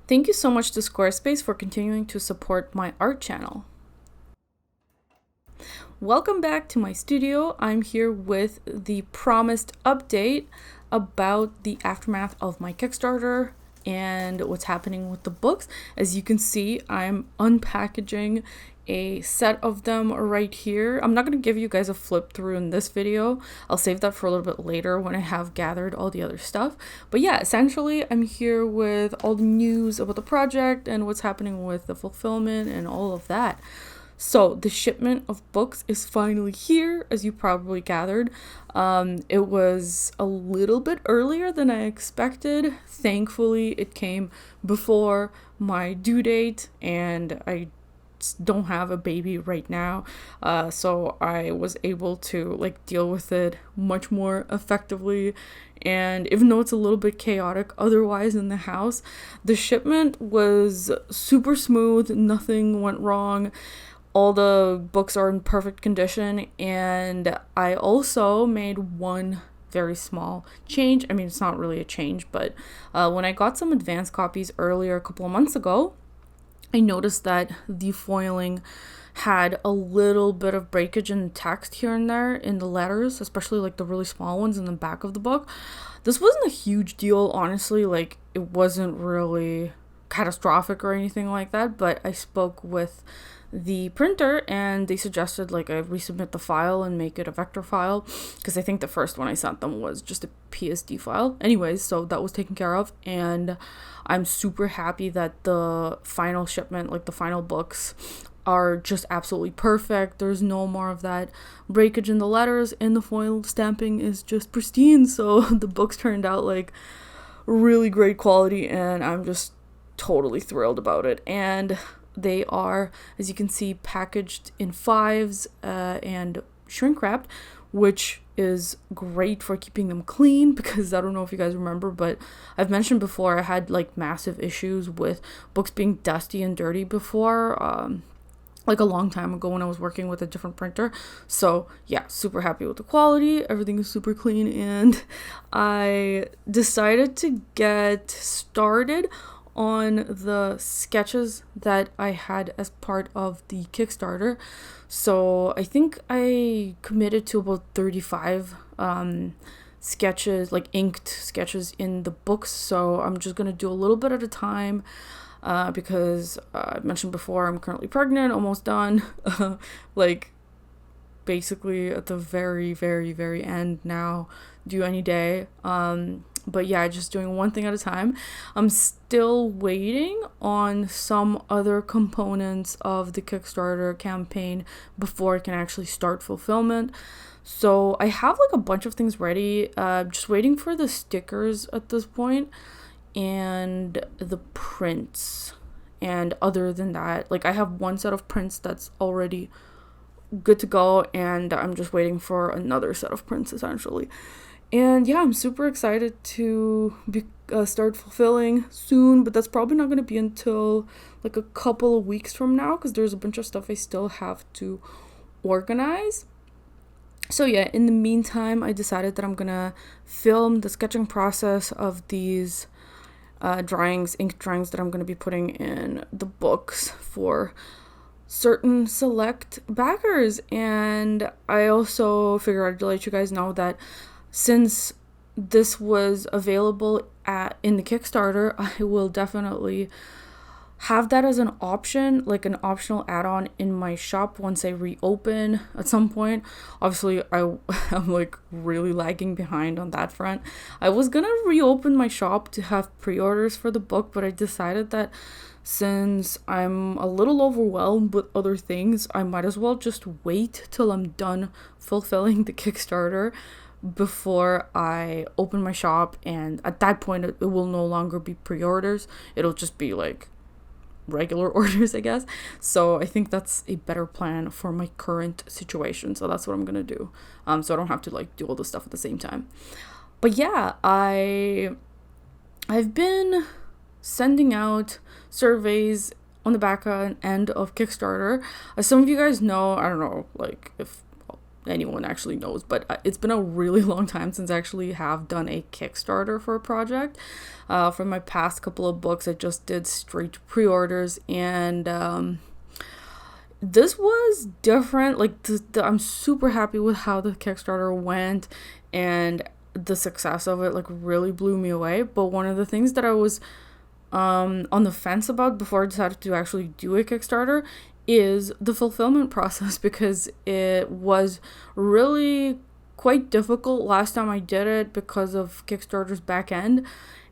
Thank you so much to Squarespace for continuing to support my art channel. Welcome back to my studio. I'm here with the promised update about the aftermath of my Kickstarter and what's happening with the books. As you can see, I'm unpackaging a set of them right here. I'm not going to give you guys a flip through in this video. I'll save that for a little bit later when I have gathered all the other stuff. But yeah, essentially I'm here with all the news about the project and what's happening with the fulfillment and all of that. So the shipment of books is finally here, as you probably gathered. It was a little bit earlier than I expected. Thankfully, it came before my due date, and I don't have a baby right now, so I was able to deal with it much more effectively. And even though it's a little bit chaotic otherwise in the house, the shipment was super smooth. Nothing went wrong. All the books are in perfect condition, and I also made one very small change. I mean, it's not really a change, but when I got some advanced copies earlier a couple of months ago, I noticed that the foiling had a little bit of breakage in text here and there in the letters, especially the really small ones in the back of the book. This wasn't a huge deal, honestly. It wasn't really catastrophic or anything like that, but I spoke with the printer and they suggested I resubmit the file and make it a vector file, because I think the first one I sent them was just a PSD file. Anyways, so that was taken care of, and I'm super happy that the final shipment, the final books, are just absolutely perfect. There's no more of that breakage in the letters, and the foil stamping is just pristine. So the books turned out really great quality, and I'm just totally thrilled about it. And they are, as you can see, packaged in 5s and shrink wrapped, which is great for keeping them clean, because I don't know if you guys remember, but I've mentioned before I had massive issues with books being dusty and dirty before, a long time ago when I was working with a different printer. So yeah, super happy with the quality. Everything is super clean, and I decided to get started on the sketches that I had as part of the Kickstarter. So I think I committed to about 35 sketches, inked sketches in the books. So I'm just gonna do a little bit at a time, because I mentioned before I'm currently pregnant, almost done, basically at the very, very, very end now, due any day. But yeah, just doing one thing at a time. I'm still waiting on some other components of the Kickstarter campaign before I can actually start fulfillment. So I have a bunch of things ready, just waiting for the stickers at this point and the prints. And other than that, I have one set of prints that's already good to go, and I'm just waiting for another set of prints essentially. And yeah, I'm super excited to start fulfilling soon, but that's probably not going to be until a couple of weeks from now, because there's a bunch of stuff I still have to organize. So yeah, in the meantime, I decided that I'm going to film the sketching process of these drawings, ink drawings that I'm going to be putting in the books for certain select backers. And I also figured I'd let you guys know that since this was available in the Kickstarter, I will definitely have that as an option, an optional add-on in my shop once I reopen at some point. Obviously, I'm really lagging behind on that front. I was gonna reopen my shop to have pre-orders for the book, but I decided that since I'm a little overwhelmed with other things, I might as well just wait till I'm done fulfilling the Kickstarter before I open my shop, and at that point it will no longer be pre-orders. It'll just be regular orders, I guess. So I think that's a better plan for my current situation. So that's what I'm gonna do. So I don't have to do all this stuff at the same time. But yeah, I've been sending out surveys on the back end of Kickstarter. As some of you guys know, I don't know if anyone actually knows, but it's been a really long time since I actually have done a Kickstarter for a project. For my past couple of books, I just did straight pre-orders, and this was different. Like, I'm super happy with how the Kickstarter went, and the success of it like really blew me away. But one of the things that I was on the fence about before I decided to actually do a Kickstarter is the fulfillment process, because it was really quite difficult last time I did it because of Kickstarter's back end.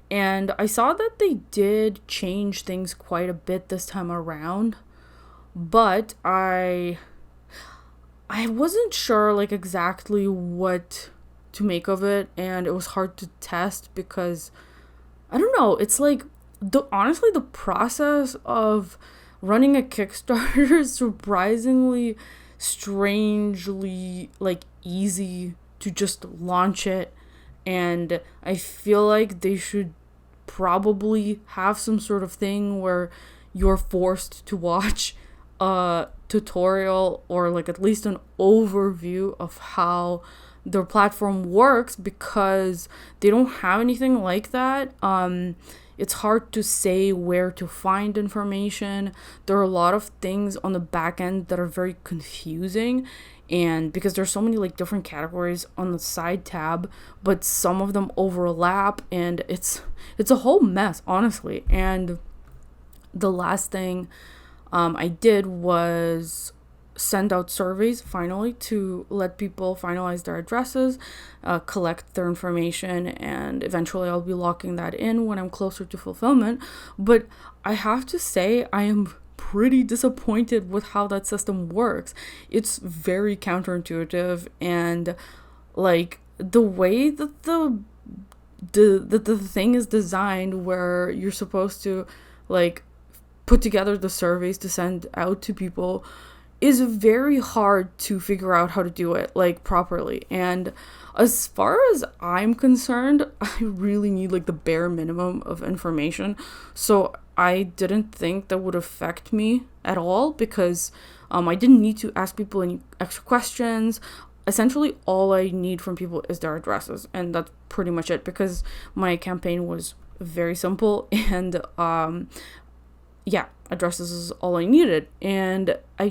And I saw that they did change things quite a bit this time around, but I wasn't sure like exactly what to make of it, and it was hard to test because I don't know, it's like honestly the process of running a Kickstarter is surprisingly strangely like easy to just launch it, and I feel like they should probably have some sort of thing where you're forced to watch a tutorial or like at least an overview of how their platform works, because they don't have anything like that. It's hard to say where to find information. There are a lot of things on the back end that are very confusing, and because there's so many like different categories on the side tab, but some of them overlap, and it's a whole mess, honestly. And the last thing I did was send out surveys finally to let people finalize their addresses, collect their information, and eventually I'll be locking that in when I'm closer to fulfillment. But I have to say I am pretty disappointed with how that system works. It's very counterintuitive, and like the way that the thing is designed, where you're supposed to like put together the surveys to send out to people, is very hard to figure out how to do it like properly. And as far as I'm concerned, I really need like the bare minimum of information, so I didn't think that would affect me at all, because I didn't need to ask people any extra questions. Essentially all I need from people is their addresses, and that's pretty much it, because my campaign was very simple, and addresses is all I needed. And I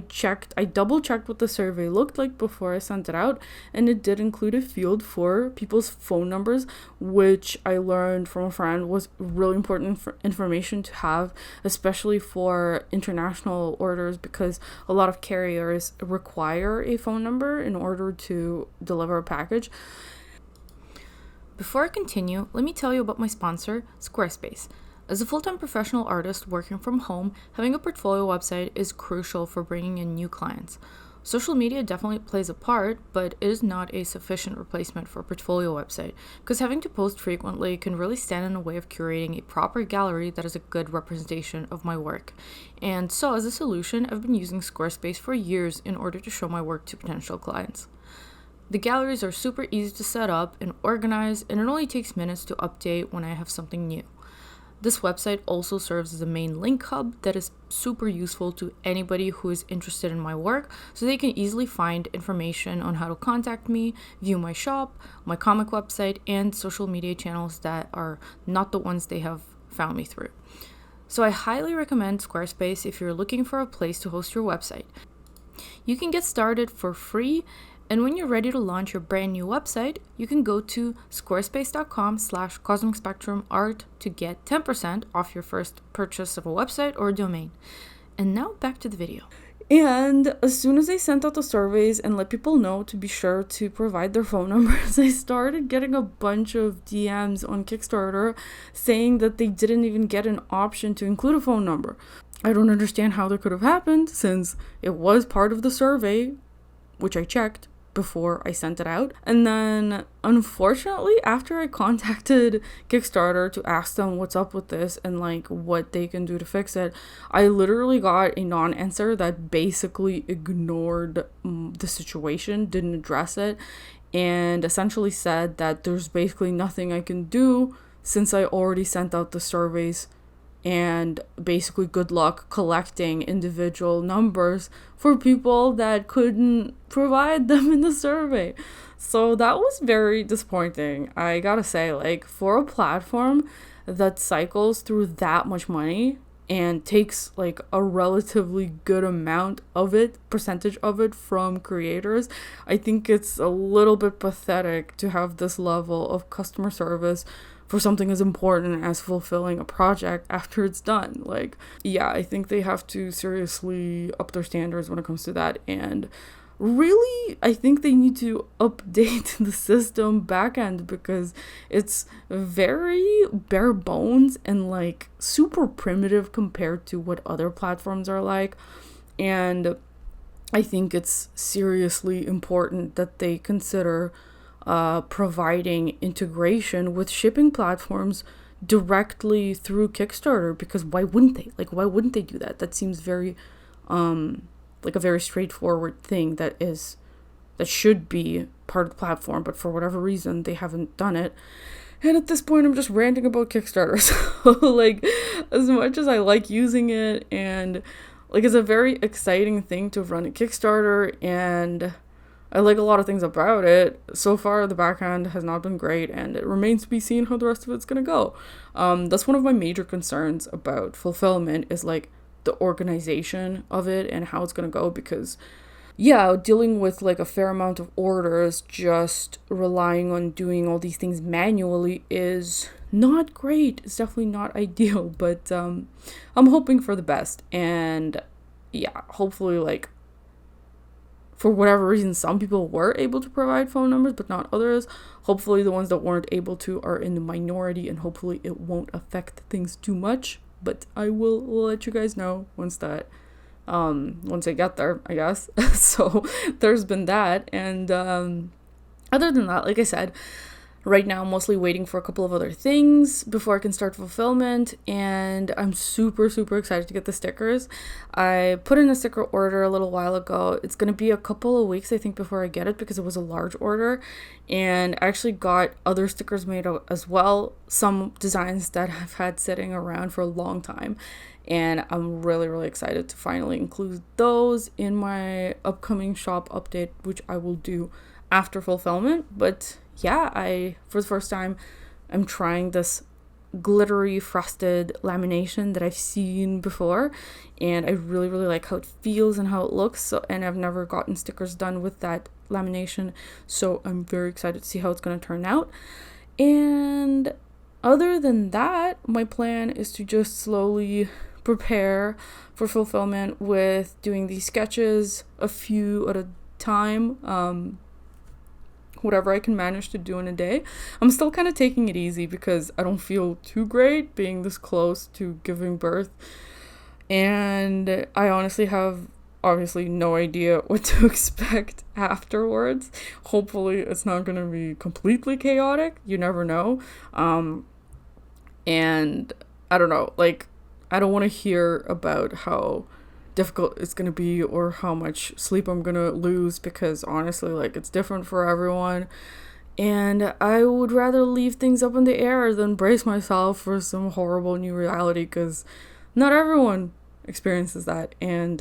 double checked what the survey looked like before I sent it out, and it did include a field for people's phone numbers, which I learned from a friend was really important information to have, especially for international orders, because a lot of carriers require a phone number in order to deliver a package. Before I continue, let me tell you about my sponsor, Squarespace. As a full-time professional artist working from home, having a portfolio website is crucial for bringing in new clients. Social media definitely plays a part, but it is not a sufficient replacement for a portfolio website, because having to post frequently can really stand in the way of curating a proper gallery that is a good representation of my work. And so as a solution, I've been using Squarespace for years in order to show my work to potential clients. The galleries are super easy to set up and organize, and it only takes minutes to update when I have something new. This website also serves as a main link hub that is super useful to anybody who is interested in my work, so they can easily find information on how to contact me, view my shop, my comic website, and social media channels that are not the ones they have found me through. So I highly recommend Squarespace if you're looking for a place to host your website. You can get started for free, and when you're ready to launch your brand new website, you can go to squarespace.com/cosmicspectrumart to get 10% off your first purchase of a website or a domain. And now back to the video. And as soon as I sent out the surveys and let people know to be sure to provide their phone numbers, I started getting a bunch of DMs on Kickstarter saying that they didn't even get an option to include a phone number. I don't understand how that could have happened, since it was part of the survey, which I checked before I sent it out. And then unfortunately, after I contacted Kickstarter to ask them what's up with this and like what they can do to fix it, I literally got a non-answer that basically ignored the situation, didn't address it, and essentially said that there's basically nothing I can do since I already sent out the surveys and basically good luck collecting individual numbers for people that couldn't provide them in the survey. So that was very disappointing. I gotta say, like, for a platform that cycles through that much money and takes like a relatively good amount of it, percentage of it from creators, I think it's a little bit pathetic to have this level of customer service for something as important as fulfilling a project after it's done. Like, yeah, I think they have to seriously up their standards when it comes to that. And really, I think they need to update the system backend because it's very bare bones and like super primitive compared to what other platforms are like. And I think it's seriously important that they consider providing integration with shipping platforms directly through Kickstarter, because why wouldn't they? Like, why wouldn't they do that? That seems very like a very straightforward thing that should be part of the platform, but for whatever reason they haven't done it. And at this point I'm just ranting about Kickstarter. So like, as much as I like using it and like it's a very exciting thing to run a Kickstarter and I like a lot of things about it, so far the backend has not been great and it remains to be seen how the rest of it's gonna go. That's one of my major concerns about fulfillment, is like the organization of it and how it's gonna go, because yeah, dealing with like a fair amount of orders, just relying on doing all these things manually is not great. It's definitely not ideal, but I'm hoping for the best. And yeah, hopefully, like, for whatever reason, some people were able to provide phone numbers, but not others. Hopefully the ones that weren't able to are in the minority, and hopefully it won't affect things too much. But I will let you guys know once I get there, I guess. So there's been that. And other than that, like I said, right now I'm mostly waiting for a couple of other things before I can start fulfillment, and I'm super excited to get the stickers. I put in a sticker order a little while ago. It's going to be a couple of weeks, I think, before I get it, because it was a large order, and I actually got other stickers made as well, some designs that I've had sitting around for a long time, and I'm really excited to finally include those in my upcoming shop update, which I will do after fulfillment. But yeah, for the first time, I'm trying this glittery frosted lamination that I've seen before, and I really like how it feels and how it looks. So, and I've never gotten stickers done with that lamination, so I'm very excited to see how it's going to turn out. And other than that, my plan is to just slowly prepare for fulfillment with doing these sketches, a few at a time, whatever I can manage to do in a day. I'm still kind of taking it easy because I don't feel too great being this close to giving birth, and I honestly have no idea what to expect afterwards. Hopefully it's not going to be completely chaotic. You never know. And I don't know, like, I don't want to hear about how difficult it's going to be or how much sleep I'm going to lose, because honestly, like, it's different for everyone, and I would rather leave things up in the air than brace myself for some horrible new reality, because not everyone experiences that. And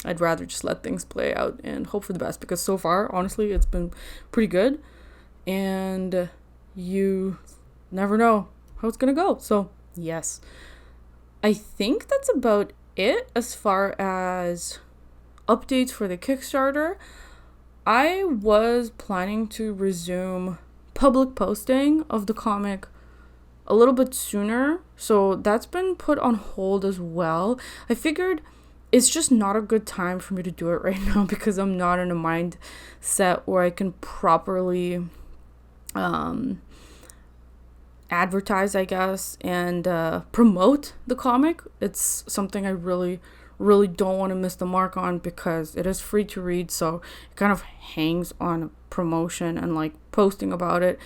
I'd rather just let things play out and hope for the best, because so far, honestly, it's been pretty good, and you never know how it's going to go. So yes, I think that's about it as far as updates for the Kickstarter. I was planning to resume public posting of the comic a little bit sooner, so that's been put on hold as well. I figured it's just not a good time for me to do it right now, because I'm not in a mindset where I can properly advertise, I guess, and promote the comic. It's something I really don't want to miss the mark on, because it is free to read, so it kind of hangs on promotion and like posting about it.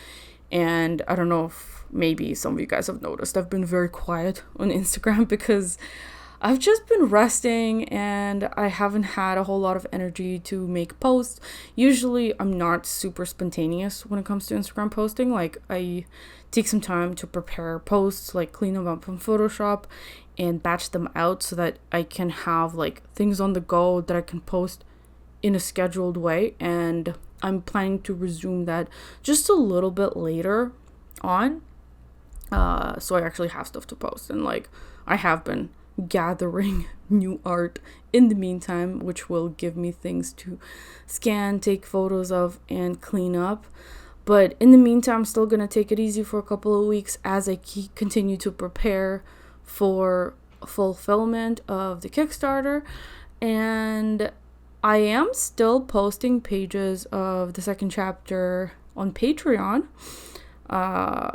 And I don't know if maybe some of you guys have noticed, I've been very quiet on Instagram because I've just been resting and I haven't had a whole lot of energy to make posts. Usually I'm not super spontaneous when it comes to Instagram posting. Like, I take some time to prepare posts, like clean them up from Photoshop and batch them out so that I can have like things on the go that I can post in a scheduled way. And I'm planning to resume that just a little bit later on. So I actually have stuff to post, and like I have been gathering new art in the meantime, which will give me things to scan, take photos of, and clean up. But in the meantime, I'm still gonna take it easy for a couple of weeks as I continue to prepare for fulfillment of the Kickstarter. And I am still posting pages of the second chapter on Patreon,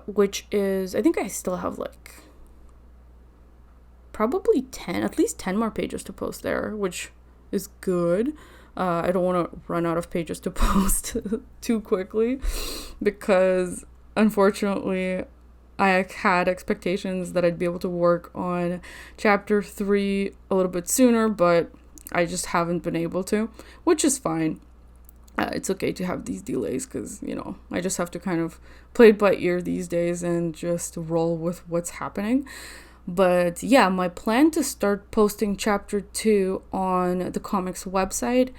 which is, I think I still have like probably at least 10 more pages to post there, which is good. I don't want to run out of pages to post too quickly, because unfortunately I had expectations that I'd be able to work on chapter 3 a little bit sooner, but I just haven't been able to, which is fine. It's okay to have these delays, because, you know, I just have to kind of play it by ear these days and just roll with what's happening. But yeah, my plan to start posting chapter 2 on the comics website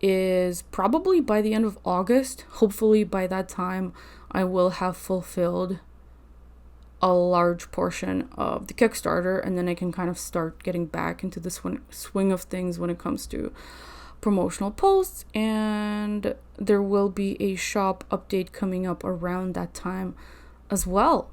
is probably by the end of August. Hopefully by that time I will have fulfilled a large portion of the Kickstarter, and then I can kind of start getting back into the swing of things when it comes to promotional posts. And there will be a shop update coming up around that time as well.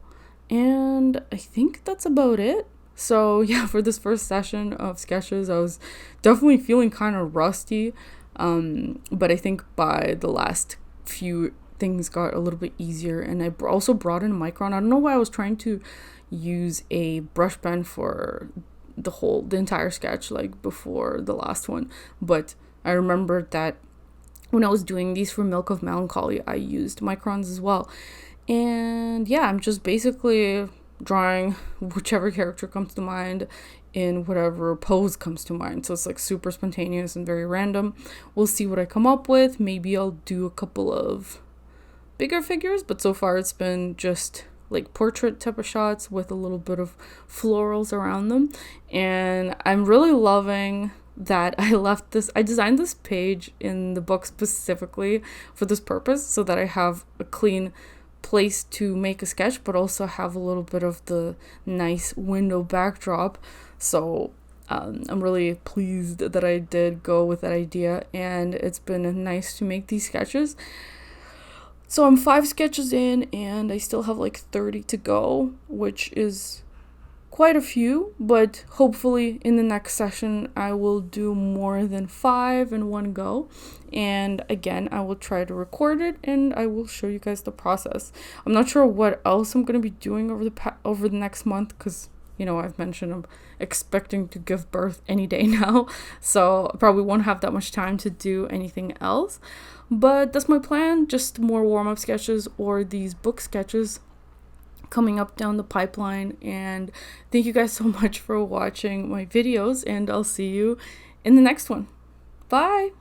And I think that's about it. So yeah, for this first session of sketches, I was definitely feeling kind of rusty. But I think by the last few, things got a little bit easier. And I also brought in a Micron. I don't know why I was trying to use a brush pen for the entire sketch, like before the last one. But I remembered that when I was doing these for Milk of Melancholy, I used Microns as well. And yeah, I'm just basically drawing whichever character comes to mind in whatever pose comes to mind. So it's like super spontaneous and very random. We'll see what I come up with. Maybe I'll do a couple of bigger figures, but so far it's been just like portrait type of shots with a little bit of florals around them. And I'm really loving that I designed this page in the book specifically for this purpose, so that I have a clean place to make a sketch, but also have a little bit of the nice window backdrop. So I'm really pleased that I did go with that idea, and it's been nice to make these sketches. So I'm 5 sketches in, and I still have like 30 to go, which is quite a few, but hopefully in the next session I will do more than 5 in one go. And again, I will try to record it and I will show you guys the process. I'm not sure what else I'm going to be doing over the next month, because, you know, I've mentioned I'm expecting to give birth any day now, so I probably won't have that much time to do anything else. But that's my plan, just more warm-up sketches or these book sketches coming up down the pipeline. And thank you guys so much for watching my videos, and I'll see you in the next one. Bye!